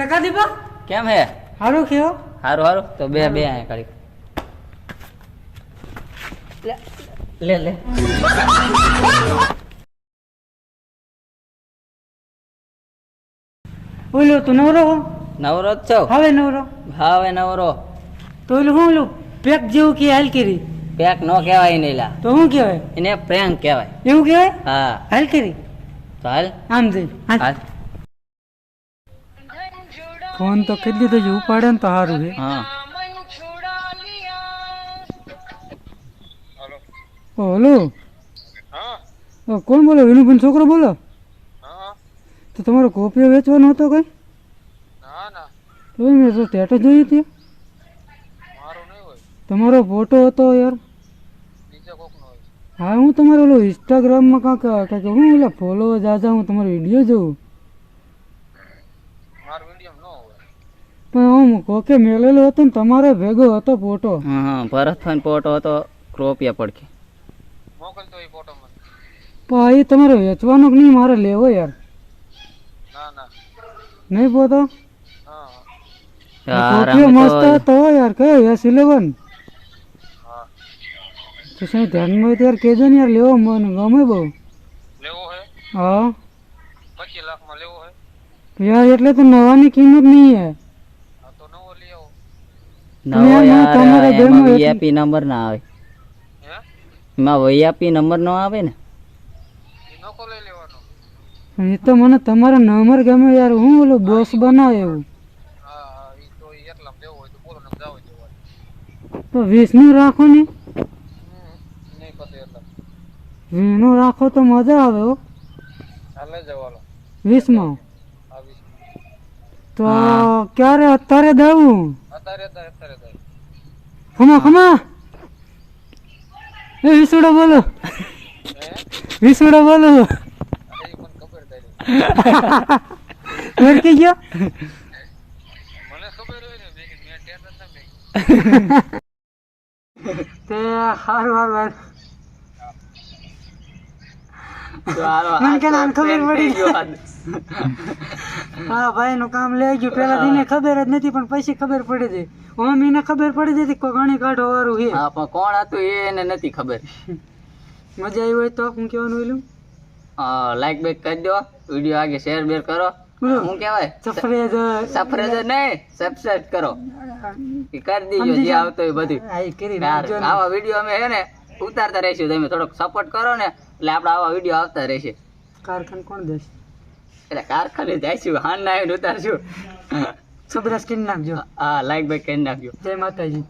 લગા દીપા કેમ હે? હારું કેવો હારું હારું તો બે બે આયા કરી લે લે ઓલો તું નવરો હો નવરો જ છો? હવે નવરો હવે નવરો. તો ઓલું હું ઓલું પેક જેવું કે હાલ કરી પેક નો કહેવાય નહીં લા, તો શું કહેવાય? એને પ્રેન્ક કહેવાય. એવું કહેવાય? હા હાલ કરી તો હાલ આમ જઈ હાલ. ફોન તો કરી દીધો છે, ઉપાડે ને તો સારું છે. હા ઓલો કોણ બોલો? વિનુભાઈ છોકરો બોલો? તો તમારો કોપીઓ વેચવાનો હતો કઈ? તો મેં તો સ્ટેટસ જોયું હતી, તમારો ફોટો હતો યાર. હા હું તમારો ઓલો ઇન્સ્ટાગ્રામમાં કાંક હું ઓલા ફોલોવર જાજા હું તમારો વિડીયો જોઉં, પણ હું કોકે મેલેલો હતો ને તમારો ભેગો હતો ફોટો. હા ભરતભાઈ ફોટો હતો ક્રોપિયા પડખે. પણ એ તમારે વેચવાનો કે નહીં મારે લેવો યાર? નહીં પોતો કોપીઓ મસ્ત હતો યાર. કયો S11? તો શું ધ્યાનમાં હોય ત્યારે કહેજો ને યાર, લેવો મને ગમે બહુ. હા યાર એટલે તો નવાની કિંમત નહીં હે. નવો યાર એમાં VIP નંબર ના આવે, એમાં VIP નંબર નો આવે ને. એ તો મને તમારો નંબર ગમે યાર, હું ઓલો બોસ બનાવે એવું. તો 20 નું રાખો ને, 20 નું રાખો તો મજા આવે હો. 20 માં તો ક્યારે? અત્યારે દઉં? ખમા ખમા એ વિસુડા બોલો, વિસુડા બોલો. ઓળખી ગયો? તે હારું હારું મને કે નામ ખબર પડી ગયો. હા ભાઈ નું કામ લઈ ગયું. પેલા દિને ખબર જ નથી, પણ પછી ખબર પડી જાય. ઓમ એને ખબર પડી જતી ઘણી કાઢો વાળું છે. હા પણ કોણ હતું એને નથી ખબર. મજા આવી હોય તો હું કેવાનું એલું લાઈક બેક કરી દો, વિડીયો આગે શેર બેર કરો. શું કહેવાય? સફરેજ નહીં, સબસ્ક્રાઇબ કરો એ કરી દીજો. જે આવતો હોય બધું આવા વિડીયો અમે હે ને ઉતારતા રહીશું. તમે થોડોક સપોર્ટ કરો ને એટલે આપડે આવા વિડીયો આવતા રહેશે. કારખાન કોણ દેશ? એટલે કારખાને જઈશું, હાન ના આવીને ઉતારશું. સબસ્ક્રાઇબ કરી નાખજો. હા લાઈક બેક કરી નાખજો. જય માતાજી.